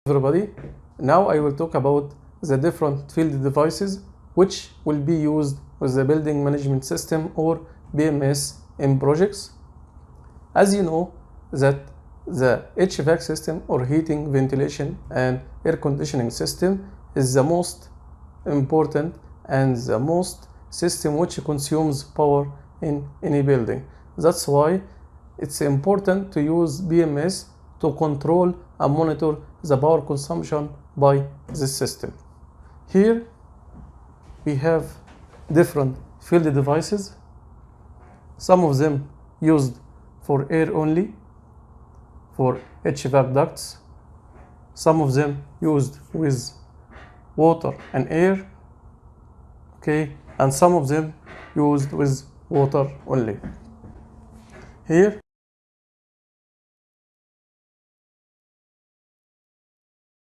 Everybody, now I will talk about the different field devices which will be used with the building management system or BMS in projects. As you know that the HVAC system or heating, ventilation and air conditioning system is the most important and the most system which consumes power in any building. That's why it's important to use BMS to control and monitor the power consumption by this system. Here we have different field devices, some of them used for air only, for HVAC ducts, some of them used with water and air, okay, and some of them used with water only. Here